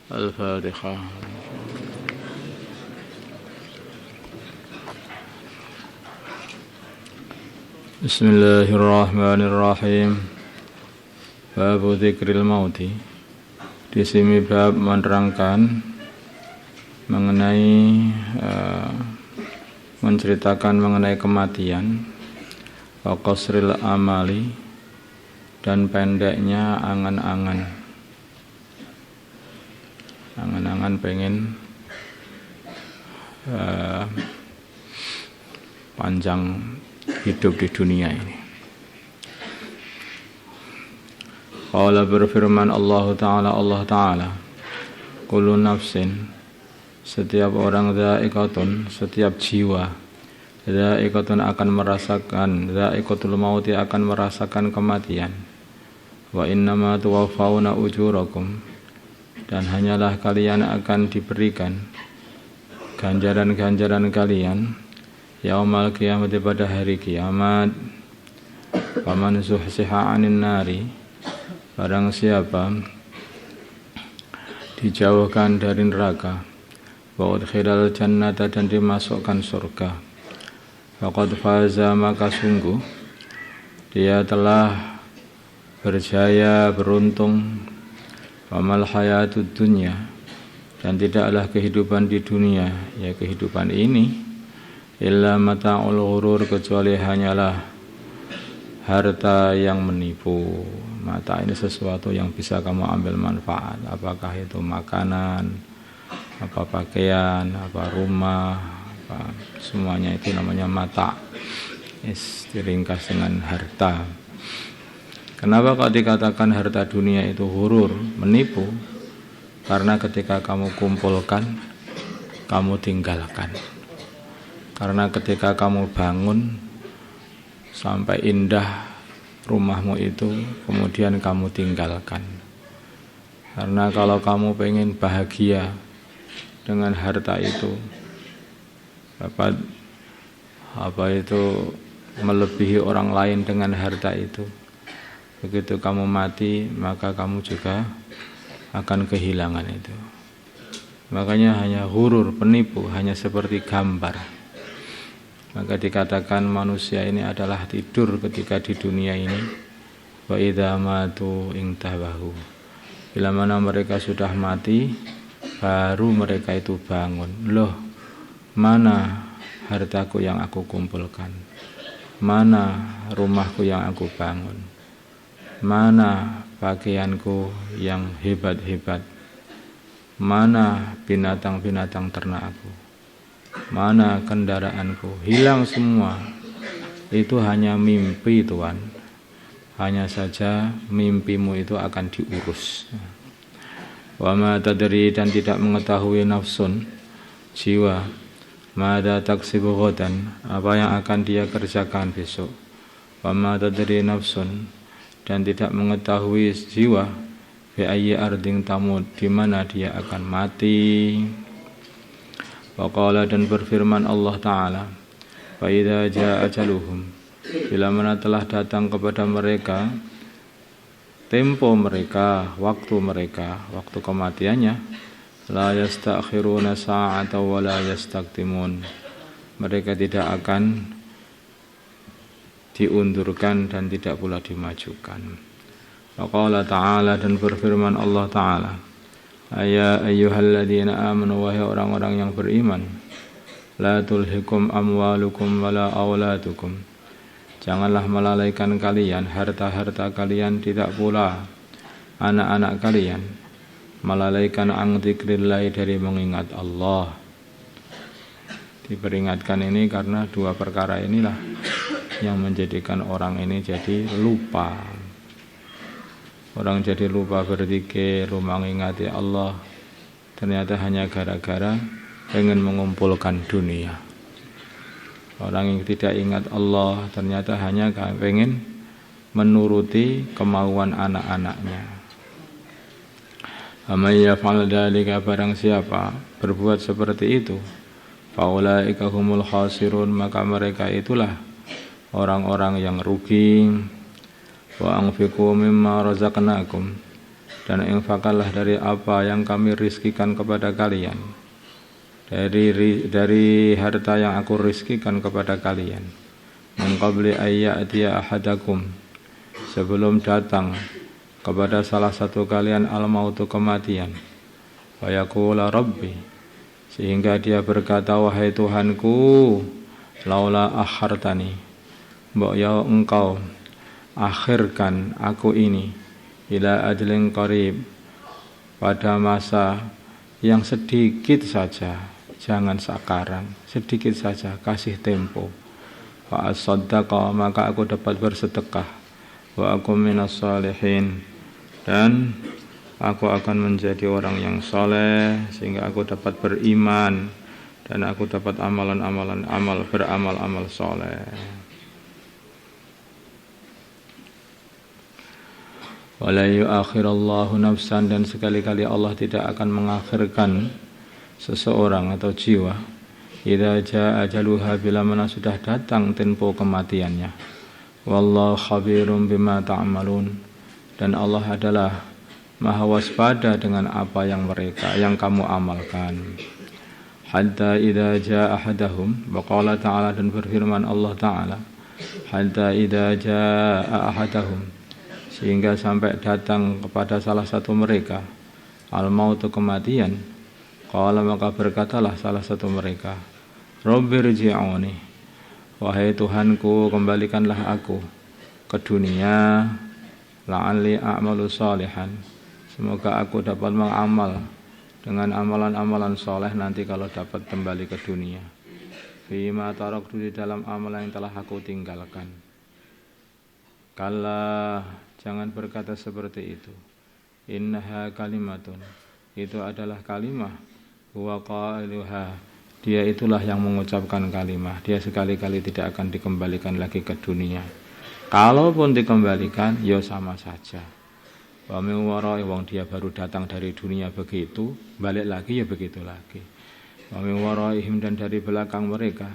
الفاتحة. Bismillahirrahmanirrahim. Bab dzikril mauti. Di sini bab menerangkan mengenai menceritakan mengenai kematian, wa qasril amali, dan pendeknya angan-angan. Angan-angan pengen panjang hidup di dunia ini. Qala berfirman Allah Ta'ala, kullu nafsin, setiap orang, dha'iqatun, setiap jiwa, dha'iqatun akan merasakan, dha'iqatul mauti akan merasakan kematian. Wa innama tuwaffawna ujurakum, dan hanyalah kalian akan diberikan ganjaran-ganjaran kalian yaumal qiyamah, pada hari kiamat. Faman zuhziha 'anil nari, barang siapa dijauhkan dari neraka, wa udkhilal jannata, dan dimasukkan surga, faqad faza, maka sungguh dia telah berjaya, beruntung. Wamal hayatud dunya, dan tidaklah kehidupan di dunia, ya kehidupan ini, illa mata'ul ghurur, kecuali hanyalah harta yang menipu. Mata ini sesuatu yang bisa kamu ambil manfaat, apakah itu makanan, apa pakaian, apa rumah, apa, semuanya itu namanya mata. Diringkas dengan harta. Kenapa kok dikatakan harta dunia itu ghurur, menipu? Karena ketika kamu kumpulkan, kamu tinggalkan. Karena ketika kamu bangun sampai indah rumahmu itu, kemudian kamu tinggalkan. Karena kalau kamu pengen bahagia dengan harta itu, dapat melebihi orang lain dengan harta itu, begitu kamu mati, maka kamu juga akan kehilangan itu. Makanya hanya ghurur, penipu, hanya seperti gambar. Maka dikatakan manusia ini adalah tidur ketika di dunia ini. Wa idza matu intabahu, bila mana mereka sudah mati, baru mereka itu bangun. Loh, mana hartaku yang aku kumpulkan? Mana rumahku yang aku bangun? Mana pakaianku yang hebat-hebat? Mana binatang-binatang ternakku? Mana kendaraanku? Hilang semua. Itu hanya mimpi, Tuhan. Hanya saja mimpimu itu akan diurus. Wa ma tadri, dan tidak mengetahui nafsun, jiwa, mada taksibu ghadan, apa yang akan dia kerjakan besok. Wa ma tadri nafsun, dan tidak mengetahui jiwa, bi ayyi ardin tamut, di mana dia akan mati. Wa qala, dan berfirman Allah Ta'ala, fa idza jaa ajaluhum, bila mana telah datang kepada mereka tempo mereka, waktu kematiannya, la yastakhiruna sa'atan wa la yastaqdimun, mereka tidak akan diundurkan dan tidak pula dimajukan. Waqala ta'ala, dan berfirman Allah Ta'ala, ya ayyuhalladzina amanu, wahai orang-orang yang beriman, la tulhikum amwalukum wala auladukum, janganlah melalaikan kalian harta-harta kalian, tidak pula anak-anak kalian, melalaikan an dzikrillah, dari mengingat Allah. Diperingatkan ini karena dua perkara inilah yang menjadikan orang ini jadi lupa. Orang jadi lupa berzikir, lupa mengingati Allah, ternyata hanya gara-gara pengen mengumpulkan dunia. Orang yang tidak ingat Allah ternyata hanya pengen menuruti kemauan anak-anaknya. Amay yaf'al dzalika, barang siapa berbuat seperti itu, faulaika humul khasirun, maka mereka itulah orang-orang yang rugi. Wa anfiqu mimma razaqnakum, dan infakkanlah dari apa yang kami rizkikan kepada kalian, dari harta yang aku rizkikan kepada kalian, min qabli ayya'tiya ahadakum, sebelum datang kepada salah satu kalian al-mautu, kematian, wa yaqula rabbi, sehingga dia berkata, wahai Tuhanku, laula akhartani, mbok ya engkau akhirkan aku ini, ila ajlin qarib, pada masa yang sedikit saja, jangan sekarang, sedikit saja, kasih tempo. Fa asaddaqa, maka aku dapat bersedekah, wa aku minas salihin, dan aku akan menjadi orang yang soleh, sehingga aku dapat beriman dan aku dapat beramal soleh. Wala yu'akhirallahu nafsan, dan sekali-kali Allah tidak akan mengakhirkan seseorang atau jiwa, idza jaa ajaluha, bila mana sudah datang tempo kematiannya. Wallahu khabirum bima ta'malun, dan Allah adalah maha waspada dengan apa yang kamu amalkan. Hatta idza jaa ahadahum, waqala ta'ala, dan berfirman Allah Ta'ala, hatta idza jaa ahadahum, sehingga sampai datang kepada salah satu mereka al-mautu, kematian, qala, maka berkatalah salah satu mereka, Rabbirji'uni, wahai Tuhanku, kembalikanlah aku ke dunia, la'alli a'malu salihan, semoga aku dapat mengamal dengan amalan-amalan soleh nanti kalau dapat kembali ke dunia, fima taraktu, di dalam amalan yang telah aku tinggalkan. Kalla, jangan berkata seperti itu. Innaha kalimatun, itu adalah kalimah, huwa qailuha, dia itulah yang mengucapkan kalimah, dia sekali-kali tidak akan dikembalikan lagi ke dunia. Kalaupun dikembalikan, ya sama saja. Wa min wara'i, wong dia baru datang dari dunia begitu, balik lagi ya begitu lagi. Wa min wara'ihim, dan dari belakang mereka,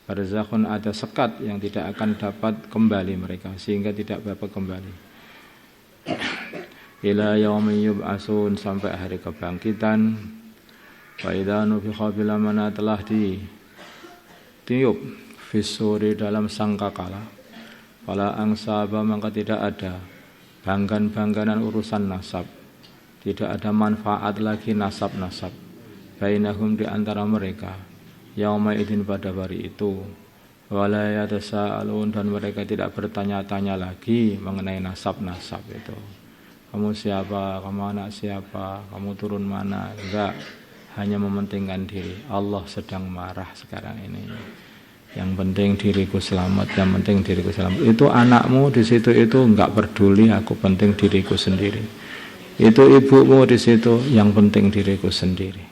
barzakhun, ada sekat yang tidak akan dapat kembali mereka, sehingga tidak dapat kembali. Ila yaumin yub'atsun, sampai hari kebangkitan. Fa idza nufikha, bila mana telah ditiup fisuri, dalam sangkakala, fala ansaba, maka tidak ada banggan-bangganan urusan nasab, tidak ada manfaat lagi nasab-nasab, bainahum, di antara mereka, yauma idzin, pada hari itu, wala yatasaalun, dan mereka tidak bertanya-tanya lagi mengenai nasab-nasab itu. Kamu siapa, kamu anak siapa, kamu turun mana, enggak, hanya mementingkan diri. Allah sedang marah sekarang ini, yang penting diriku selamat, yang penting diriku selamat. Itu anakmu di situ itu enggak peduli, aku penting diriku sendiri. Itu ibumu di situ, yang penting diriku sendiri.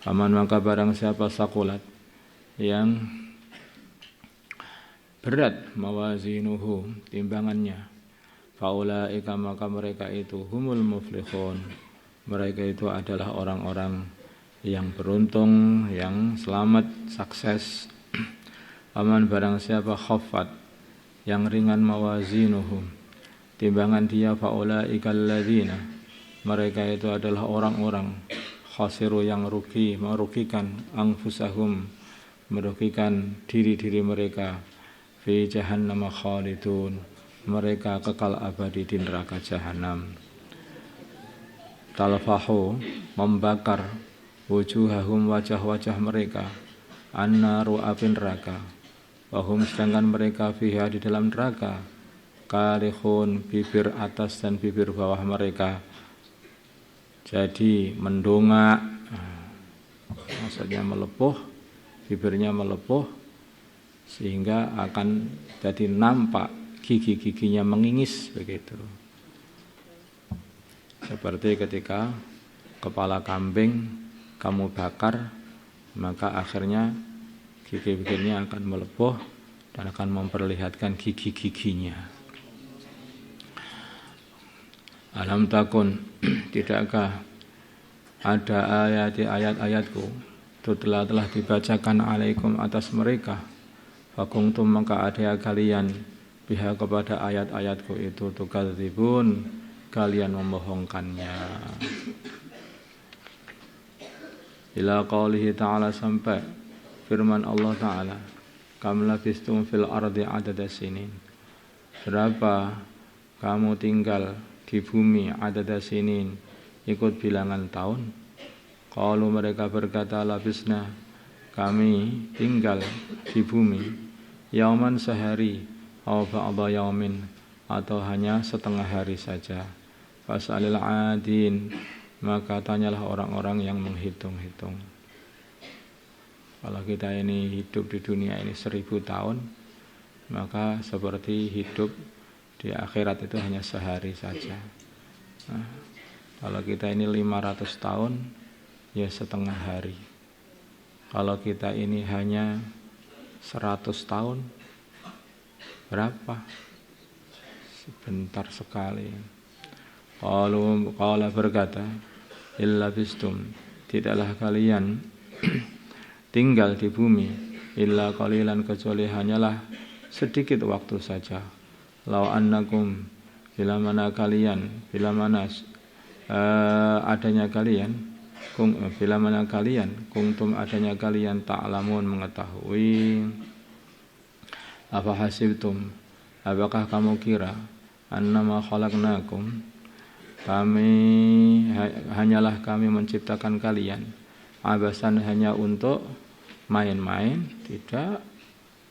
Aman, maka barang siapa sakulat, yang berat mawazinuhu, timbangannya, faulaika, maka mereka itu humul muflihun, mereka itu adalah orang-orang yang beruntung, yang selamat, sukses. Aman, barang siapa khaffat, yang ringan mawazinuhu, timbangan dia, faulaika alladzina, mereka itu adalah orang-orang khasiru, yang rugi, merugikan, anfusahum, merugikan diri-diri mereka, fi jahannam khalidun, mereka kekal abadi di neraka jahanam. Talfahu, membakar, wujuhahum, wajah-wajah mereka, annaru, api neraka, wahum, sedangkan mereka fiha, di dalam neraka, kalihun, bibir atas dan bibir bawah mereka jadi mendongak, maksudnya melepuh, bibirnya melepuh, sehingga akan jadi nampak gigi-giginya mengingis begitu. Seperti ketika kepala kambing kamu bakar, maka akhirnya gigi-giginya akan melepuh dan akan memperlihatkan gigi-giginya. Alam takun, tidakkah ada ayat-ayatku itu telah dibacakan alaikum, atas mereka, fakuntum, maka ada kalian biha, kepada ayat-ayatku itu, tukadzibun, kalian membohongkannya. Ila qaulihi ta'ala, sampai firman Allah Ta'ala, kam labistum fil ardi adada sinin, berapa kamu tinggal di bumi adada sinin, ikut bilangan tahun. Qalu, mereka berkata, labisna, kami tinggal di bumi, yauman, sehari, aw ba'da yaumin, atau hanya setengah hari saja. Fas'alil adin, maka tanyalah orang-orang yang menghitung-hitung. Kalau kita ini hidup di dunia ini 1000 tahun, maka seperti hidup di akhirat itu hanya sehari saja. Nah, kalau kita ini 500 tahun, ya setengah hari. Kalau kita ini hanya 100 tahun, berapa? Sebentar sekali. Qala berkata, illa bistum, tidaklah kalian tinggal di bumi, illa qalilan, kecuali hanyalah sedikit waktu saja. Law annakum, bila mana adanya kalian, bila mana kalian, kuntum adanya kalian, ta'lamun, mengetahui. Apa hasibtum, apakah kamu kira, annama khalaqnakum, hanyalah kami menciptakan kalian, abasan, hanya untuk main-main? Tidak.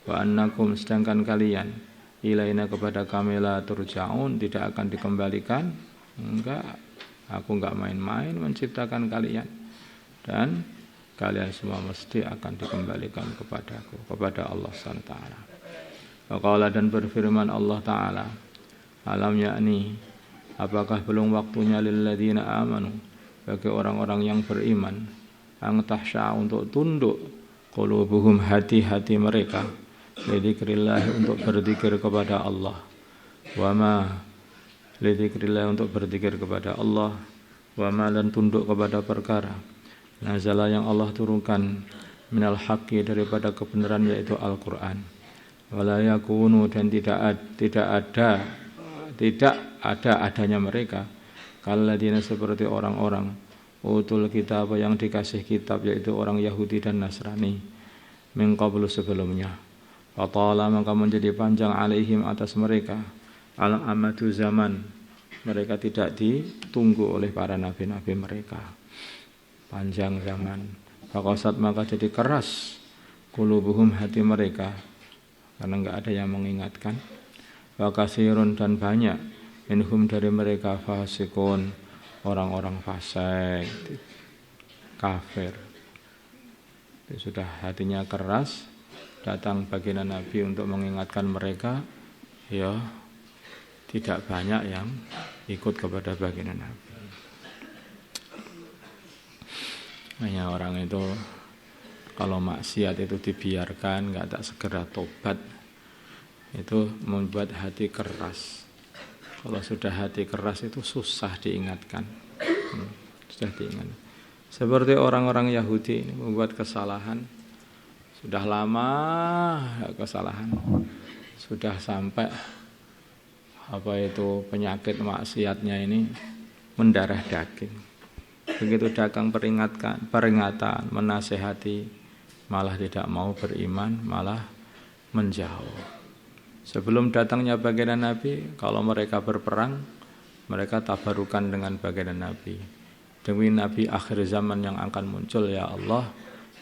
Wa annakum, sedangkan kalian, ilaina, kepada kami, la turja'un, tidak akan dikembalikan. Enggak, aku enggak main-main menciptakan kalian, dan kalian semua mesti akan dikembalikan kepadaku, kepada Allah SWT. Waqala, dan berfirman Allah Ta'ala, alam yakni, apakah belum waktunya, lilladzina amanu, bagi orang-orang yang beriman, ang tahsya, untuk tunduk, qulubuhum, hati-hati mereka, lidzikrillah, untuk berzikir kepada Allah, wama, lidzikrillah, untuk berzikir kepada Allah, wama, dan tunduk kepada perkara, nazala, yang Allah turunkan, minal haqqi, daripada kebenaran, yaitu Al-Quran. Wala yakunu, dan tidak ada adanya mereka, kalladzina, seperti orang-orang, utul kitab, yang dikasih kitab, yaitu orang Yahudi dan Nasrani, min qablu, sebelumnya. Fatala, maka menjadi panjang, alaihim, atas mereka, al-amadu, zaman, mereka tidak ditunggu oleh para nabi-nabi mereka, panjang zaman. Faqasat, maka jadi keras, qulubuhum, hati mereka, karena enggak ada yang mengingatkan. Wa katsirun, dan banyak, minhum, dari mereka, fasikun, orang-orang fasik, kafir. Itu sudah hatinya keras, datang baginda Nabi untuk mengingatkan mereka, ya tidak banyak yang ikut kepada baginda Nabi. Hanya orang itu kalau maksiat itu dibiarkan, nggak tak segera tobat, itu membuat hati keras. Kalau sudah hati keras itu susah diingatkan, sudah diingat. Seperti orang-orang Yahudi ini membuat kesalahan, sudah lama kesalahan, sudah sampai penyakit maksiatnya ini mendarah daging. Begitu datang peringatan, menasehati, malah tidak mau beriman, malah menjauh. Sebelum datangnya baginda Nabi, kalau mereka berperang, mereka tabarukan dengan baginda Nabi. Demi Nabi akhir zaman yang akan muncul, ya Allah,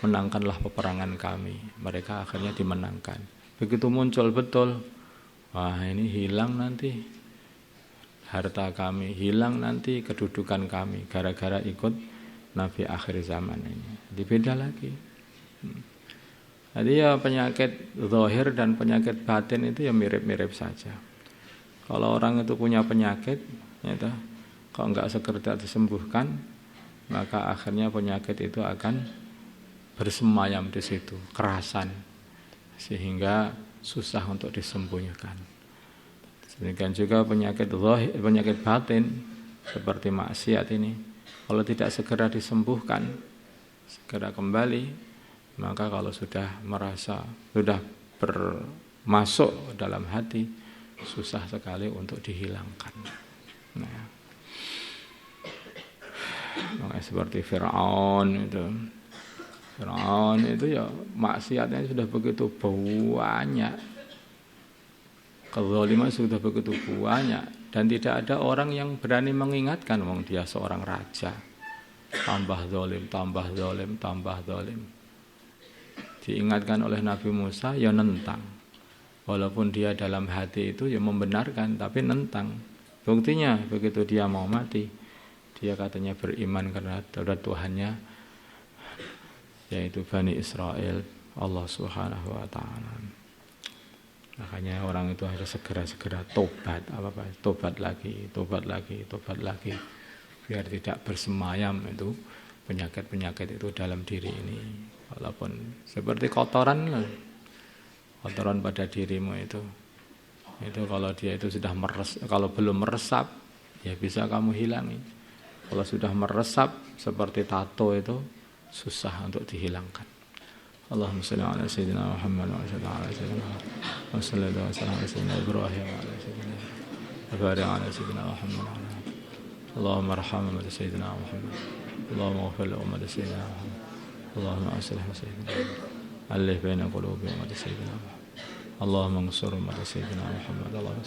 menangkanlah peperangan kami. Mereka akhirnya dimenangkan. Begitu muncul betul, wah ini hilang nanti harta kami, hilang nanti kedudukan kami, gara-gara ikut Nabi akhir zaman ini. Jadi beda lagi. Jadi ya penyakit zahir dan penyakit batin itu ya mirip-mirip saja. Kalau orang itu punya penyakit, ya kalau enggak segera disembuhkan, maka akhirnya penyakit itu akan bersemayam di situ, kerasan, sehingga susah untuk disembunyikan. Demikian juga penyakit zahir, penyakit batin seperti maksiat ini, kalau tidak segera disembuhkan, segera kembali, maka kalau sudah merasa sudah bermasuk dalam hati, susah sekali untuk dihilangkan. Nah, Seperti Fir'aun itu. Fir'aun itu ya maksiatnya sudah begitu banyak, kezaliman sudah begitu banyak, dan tidak ada orang yang berani mengingatkan, wong dia seorang raja. Tambah zalim, tambah zalim, tambah zalim. Diingatkan oleh Nabi Musa ya nentang. Walaupun dia dalam hati itu ya membenarkan, tapi nentang. Buktinya begitu dia mau mati, dia katanya beriman karena Tuhannya, yaitu Bani Israel, Allah Subhanahu wa taala. Makanya orang itu harus segera-segera tobat, tobat lagi, biar tidak bersemayam itu penyakit-penyakit itu dalam diri ini. Walaupun seperti kotoran pada dirimu itu kalau dia itu sudah kalau belum meresap ya bisa kamu hilangi. Kalau sudah meresap seperti tato itu susah untuk dihilangkan. Allahumma shalli ala sayyidina Muhammad wa ala sayyidina Muhammad wa sallallahu ala sayyidina Ibrahim wa ala sayyidina wa barik ala sayyidina Muhammad. Allahumma arhamna bi sayyidina Muhammad. Allahumma ighfir li ummati sayyidina Muhammad. Allahumma aslih sayyidina Muhammad. Alif baina qulubi ummati sayyidina Muhammad. Allahumma ansur ummati sayyidina Muhammad. Allahumma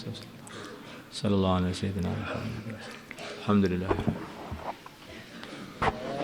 sallallahu ala sayyidina Muhammad. Alhamdulillah.